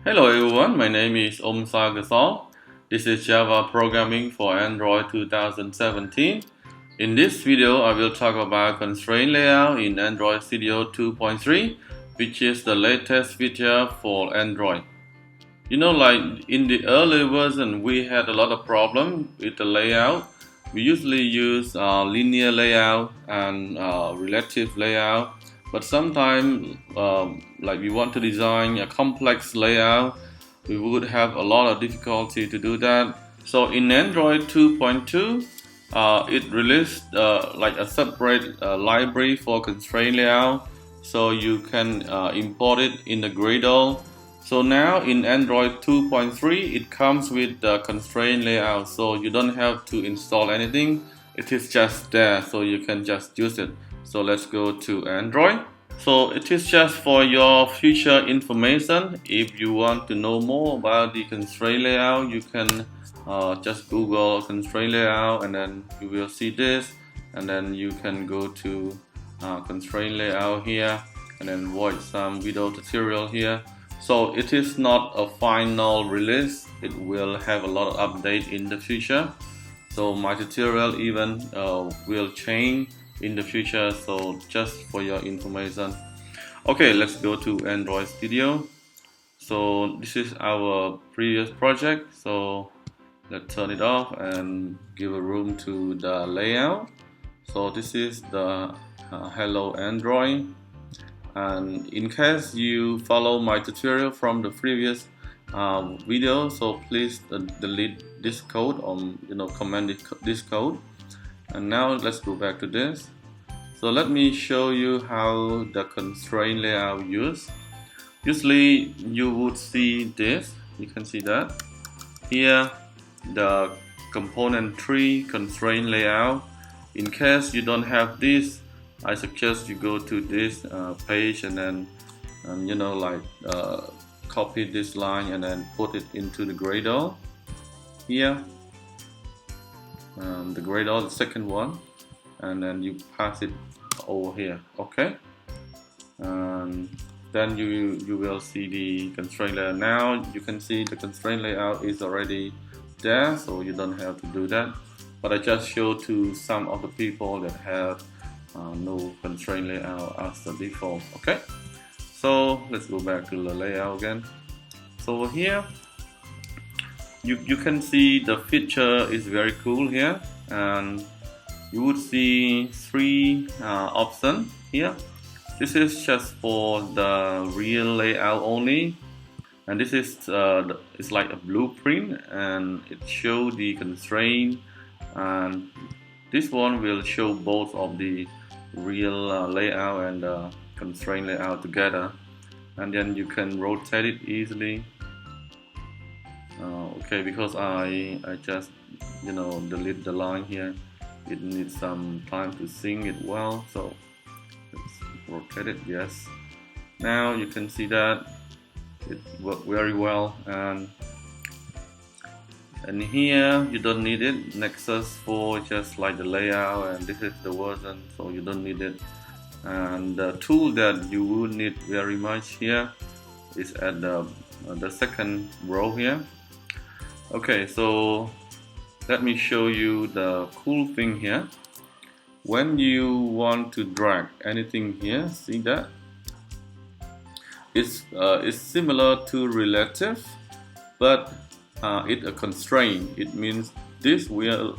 Hello everyone, my name is Oum Saokosal. This is Java Programming for Android 2017. In this video, I will talk about Constraint Layout in Android Studio 2.3, which is the latest feature for Android. Like in the early version, we had a lot of problem with the layout. We usually use linear layout and relative layout, but sometimes like we want to design a complex layout, we would have a lot of difficulty to do that. So in Android 2.2, it released like a separate library for constraint layout, so you can import it in the Gradle. So now in Android 2.3, it comes with the constraint layout, so you don't have to install anything. It is just there, so you can just use it. So let's go to Android. So it is just for your future information. If you want to know more about the constraint layout, you can just Google constraint layout, and then you will see this, and then you can go to constraint layout here, and then watch some video tutorial here. So it is not a final release, it will have a lot of update in the future. So my tutorial even will change in the future, so just for your information. Okay, let's go to Android Studio. So this is our previous project, so let's turn it off and give a room to the layout. So this is the Hello Android. And in case you follow my tutorial from the previous video, so please delete this code, or comment this code. And now let's go back to this. So let me show you how the constraint layout used. Usually you would see this, you can see that here, the component tree constraint layout. In case you don't have this, I suggest you go to this page, and then copy this line and then put it into the Gradle here, the Gradle, the second one, and then you pass it over here. Okay, and then you will see the constraint layout. Now you can see the constraint layout is already there, so you don't have to do that, but I just show to some of the people that have no constraint layout as the default. Okay, so let's go back to the layout again. So here you can see the feature is very cool here, and you would see three options here. This is just for the real layout only, and this is it's like a blueprint, and it shows the constraint, and this one will show both of the real layout and constraint layout together, and then you can rotate it easily. Okay, because I just delete the line here, it needs some time to sync it well, so let's rotate it. Yes, now you can see that it worked very well, and here you don't need it. Nexus 4 just like the layout, and this is the version, so you don't need it. And the tool that you would need very much here is at the second row here. Okay, so let me show you the cool thing here. When you want to drag anything here, see that it's similar to relative, but it's a constraint. It means this will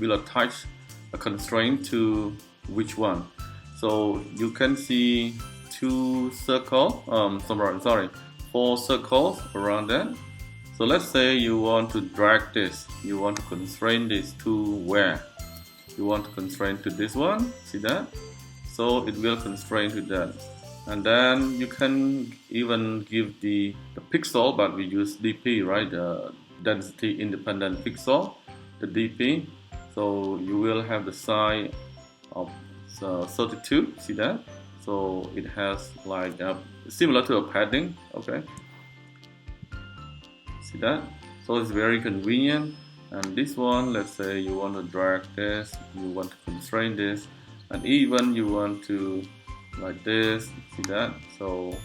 attach a constraint to which one. So you can see two circles, four circles around that. So let's say you want to drag this, you want to constrain this to where? You want to constrain to this one, see that? So it will constrain to that. And then you can even give the pixel, but we use DP, right? The density independent pixel, the DP. So you will have the size of 32, see that? So it has like similar to a padding. Okay, see that? So it's very convenient. And this one, let's say you want to drag this, you want to constrain this, and even you want to like this, see that? So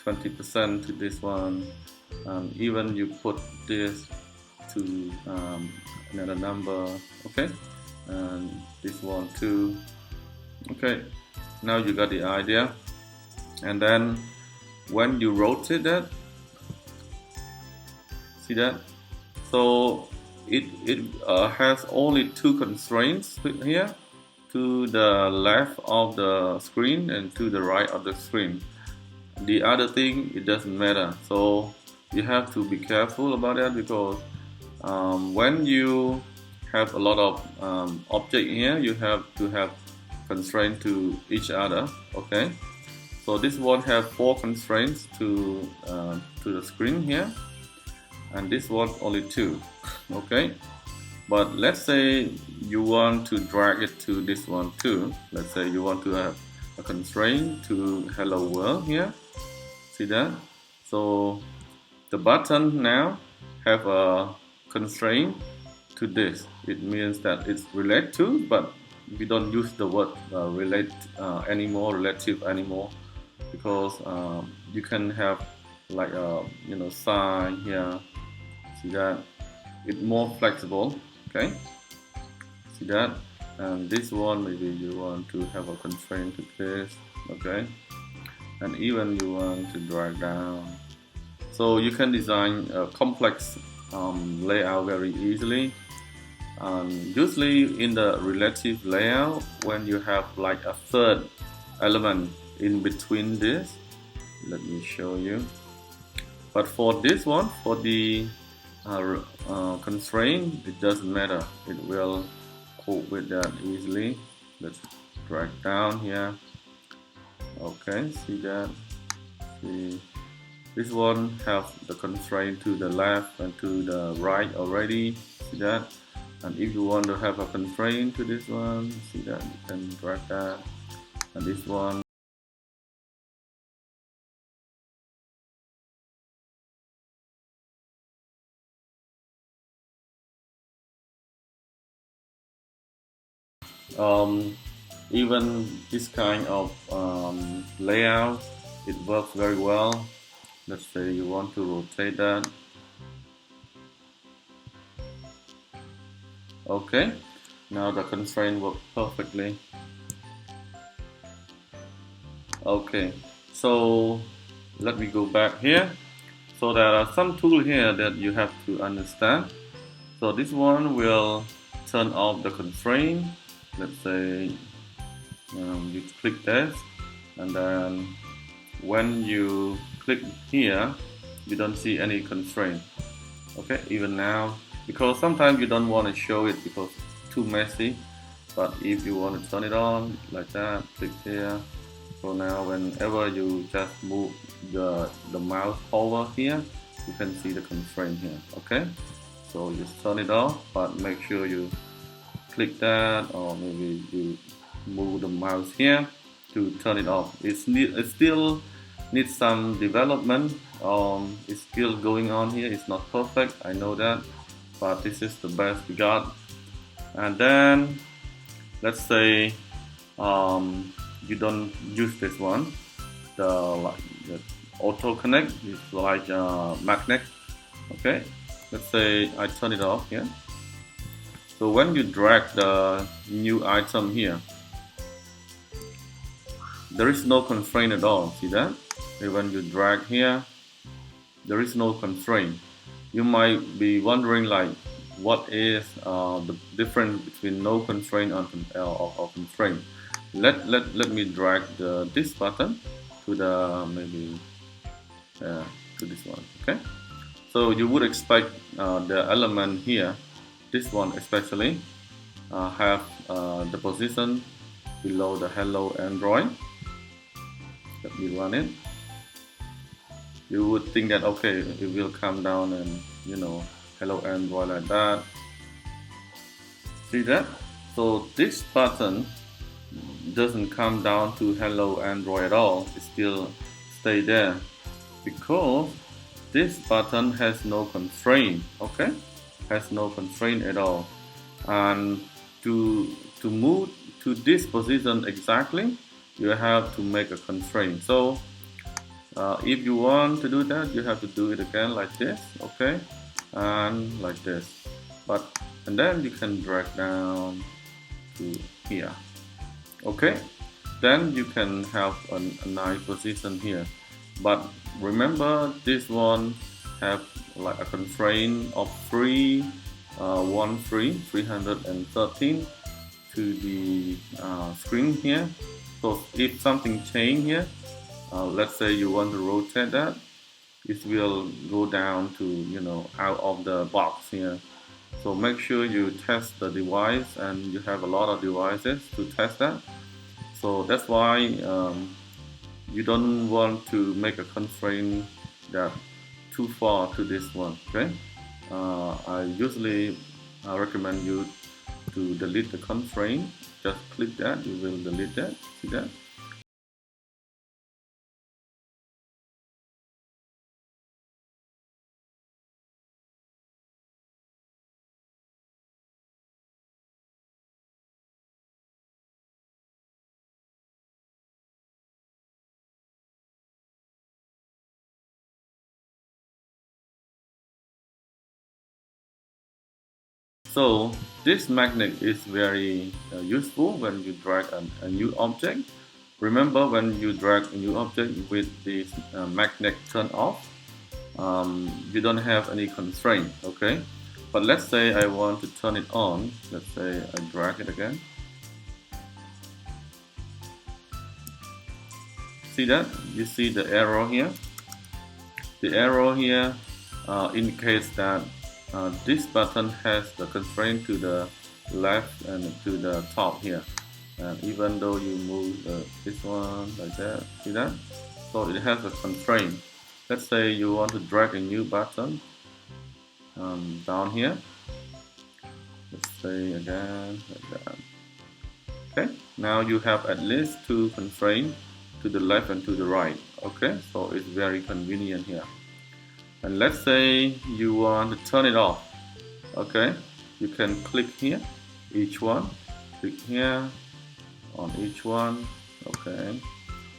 20% to this one, and even you put this to another number, okay, and this one too, okay. Now you got the idea. And then when you rotate that, see that, so it has only two constraints here, to the left of the screen and to the right of the screen. The other thing, it doesn't matter. So you have to be careful about that, because when you have a lot of object here, you have to have constraint to each other, okay. So this one have 4 constraints to the screen here, and this one only 2, okay. But let's say you want to drag it to this one too. Let's say you want to have a constraint to hello world here, see that. So the button now have a constraint to this. It means that it's relate to, but we don't use the word relate anymore, relative anymore, because you can have like a sign here, see that. It's more flexible, okay, see that. And this one, maybe you want to have a constraint to this, okay, and even you want to drag down. So you can design a complex layout very easily. Usually in the relative layout, when you have like a third element in between this, let me show you. But for this one, for the constraint, it doesn't matter, it will cope with that easily. Let's drag down here, okay, see that. See, this one have the constraint to the left and to the right already, see that. And if you want to have a constraint to this one, see that, you can drag that. And this one, even this kind of layout, it works very well. Let's say you want to rotate that, okay. Now the constraint works perfectly, okay. So let me go back here. So there are some tools here that you have to understand. So this one will turn off the constraint. Let's say you click this, and then when you click here, you don't see any constraint, okay, even now, because sometimes you don't want to show it because it's too messy. But if you want to turn it on like that, click here. So now whenever you just move the mouse over here, you can see the constraint here, okay. So just turn it off, but make sure you click that, or maybe you move the mouse here to turn it off. It still needs some development. It's still going on here. It's not perfect, I know that, but this is the best we got. And then let's say you don't use this one, the auto connect is like a magnet, okay. Let's say I turn it off here. So when you drag the new item here, there is no constraint at all, see that? So when you drag here, there is no constraint. You might be wondering like, what is the difference between no constraint or constraint? Let me drag this button to the maybe to this one, okay. So you would expect the element here, this one especially, have the position below the hello Android. Let me run it. You would think that okay, it will come down and hello Android like that. See that? So this button doesn't come down to hello Android at all. It still stay there because this button has no constraint, okay, has no constraint at all. And to move to this position exactly, you have to make a constraint. So If you want to do that, you have to do it again like this, okay, and like this. And then you can drag down to here, okay. Then you can have a nice position here. But remember, this one have like a constraint of 313 to the screen here. So if something change here, let's say you want to rotate that, it will go down to, out of the box here. So make sure you test the device, and you have a lot of devices to test that. So that's why you don't want to make a constraint that too far to this one, okay. I usually recommend you to delete the constraint. Just click that, you will delete that, see that. So this magnet is very useful when you drag a new object. Remember, when you drag a new object with this magnet turned off, you don't have any constraint, okay. But let's say I want to turn it on. Let's say I drag it again. See that? You see the arrow here? The arrow here indicates that this button has the constraint to the left and to the top here. And even though you move this one like that, see that? So it has a constraint. Let's say you want to drag a new button down here. Let's say again like that. Okay, now you have at least two constraints to the left and to the right. Okay, so it's very convenient here. And let's say you want to turn it off. Okay, you can click here, each one, click here on each one. Okay,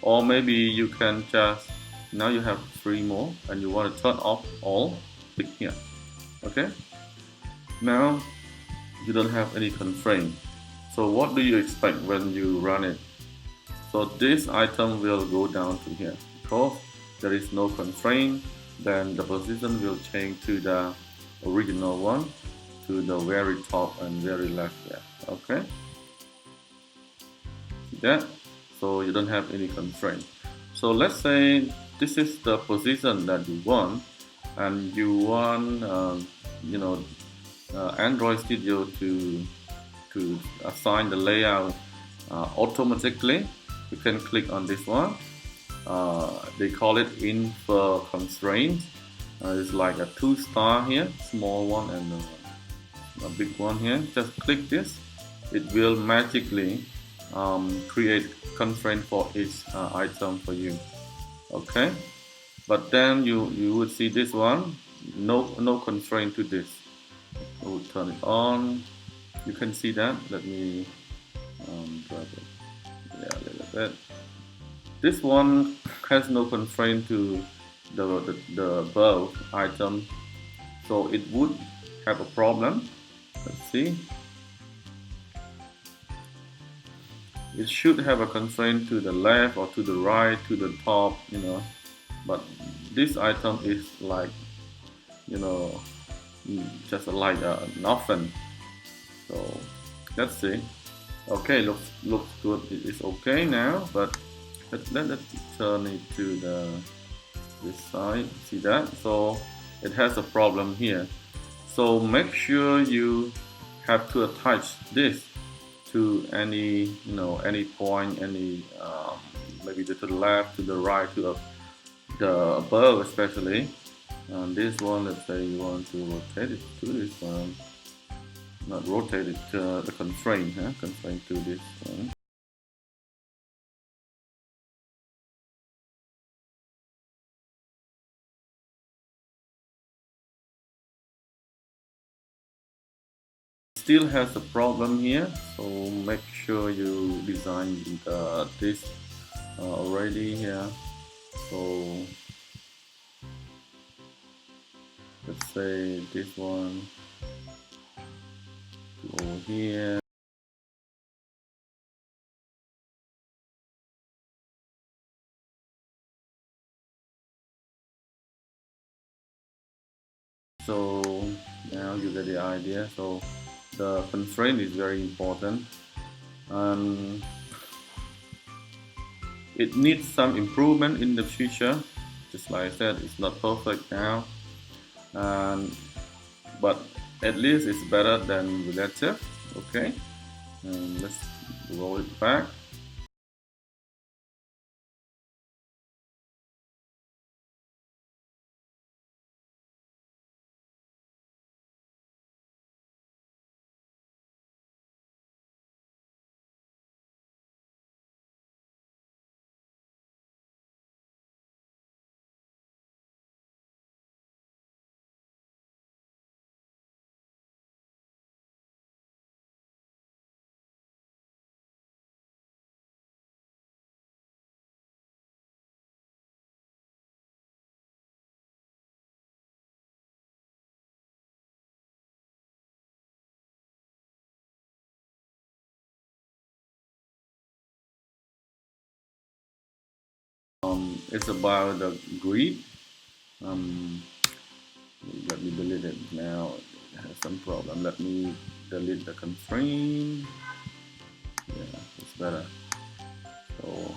or maybe you can just, now you have three more and you want to turn off all, click here. Okay, now you don't have any constraint. So what do you expect when you run it? So this item will go down to here because there is no constraint. Then the position will change to the original one, to the very top and very left here. Okay, see that? So you don't have any constraint. So let's say this is the position that you want, and you want Android Studio to assign the layout automatically. You can click on this one. They call it infer constraint. It's like a 2-star here, small one and a big one here. Just click this. It will magically create constraint for each item for you. Okay, but then you would see this one, no constraint to this. I will turn it on. You can see that. Let me drag it. Yeah, a little bit. This one has no constraint to the above item, so it would have a problem. Let's see. It should have a constraint to the left or to the right, to the top, but this item is like, just like nothing. So let's see. Okay, looks good. It is okay now, but let's turn it to this side. See that? So it has a problem here. So make sure you have to attach this to any any point, any maybe to the left, to the right, to the above especially. This one, let's say you want to rotate it to this one. Not rotate it, the constraint, constraint to this one. Still has a problem here, so make sure you design this already here. So let's say this one to over here. So now you get the idea. So the constraint is very important, and it needs some improvement in the future. Just like I said, it's not perfect now, and but at least it's better than relative. Okay, and let's roll it back. It's about the grid. Um, Let me delete it now. It has some problem. Let me delete the constraint. Yeah, it's better. So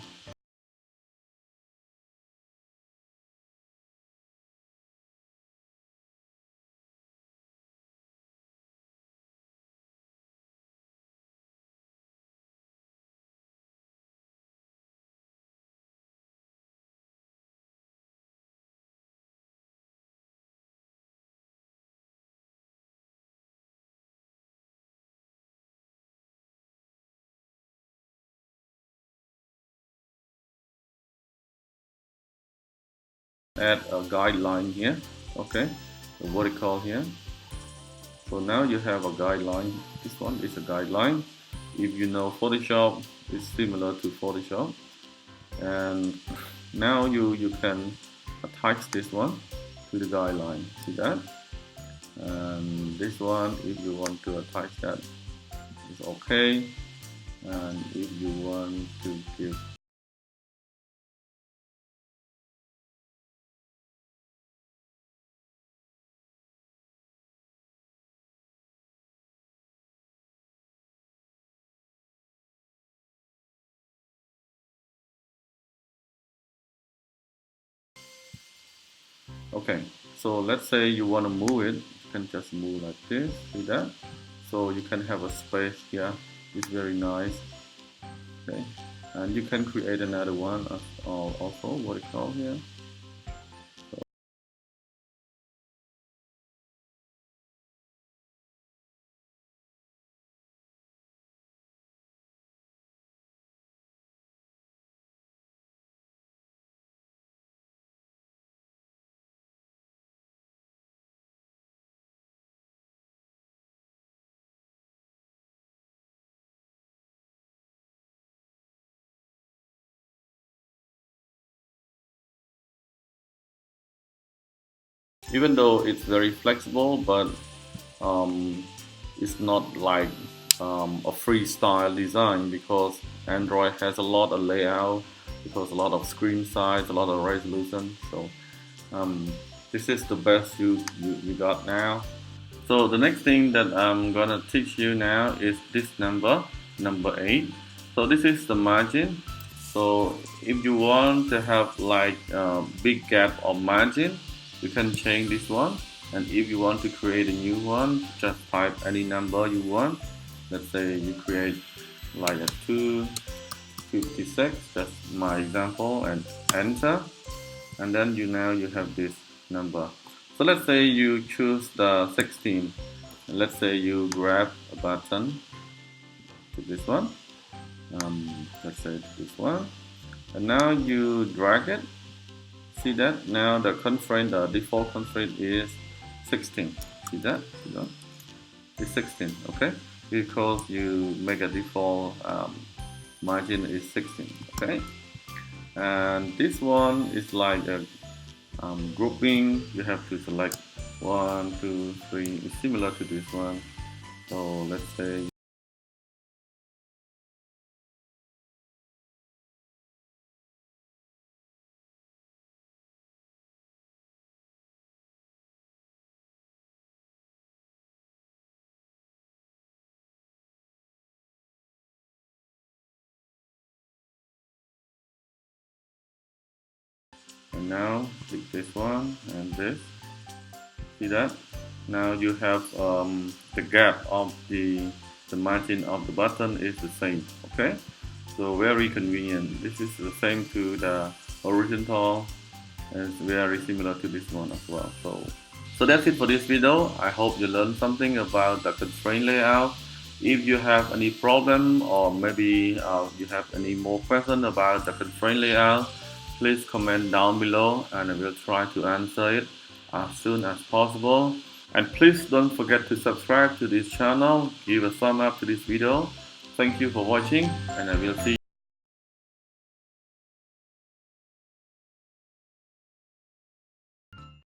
add a guideline here. Okay, the vertical here. So now you have a guideline. This one is a guideline. If you know Photoshop, it's similar to Photoshop. And now you can attach this one to the guideline. See that? And this one, if you want to attach that, is okay. And if you want to give, okay, so let's say you want to move it, you can just move like this. See that? So you can have a space here. It's very nice. Okay, and you can create another one as also what it called here. Even though it's very flexible, but um, it's not like a freestyle design, because Android has a lot of layout, because a lot of screen size, a lot of resolution. So um, this is the best you got now. So the next thing that I'm gonna teach you now is this number 8. So this is the margin. So if you want to have like a big gap of margin, you can change this one. And if you want to create a new one, just type any number you want. Let's say you create like a 256, that's my example, and enter. And then you have this number. So let's say you choose the 16. And let's say you grab a button to this one. Let's say this one. And now you drag it. See that? Now the constraint, the default constraint is 16. See that? See that? It's 16, okay? Because you make a default margin is 16, okay? and this one is like a grouping. You have to select 1, 2, 3. It's similar to this one. So let's say, and now click this one and this. See that? Now you have the gap of the margin of the button is the same. Okay, so very convenient. This is the same to the horizontal, and it's very similar to this one as well. So that's it for this video. I hope you learned something about the constraint layout. If you have any problem, or maybe you have any more question about the constraint layout, please comment down below and I will try to answer it as soon as possible. And please don't forget to subscribe to this channel, give a thumb up to this video. Thank you for watching, and I will see you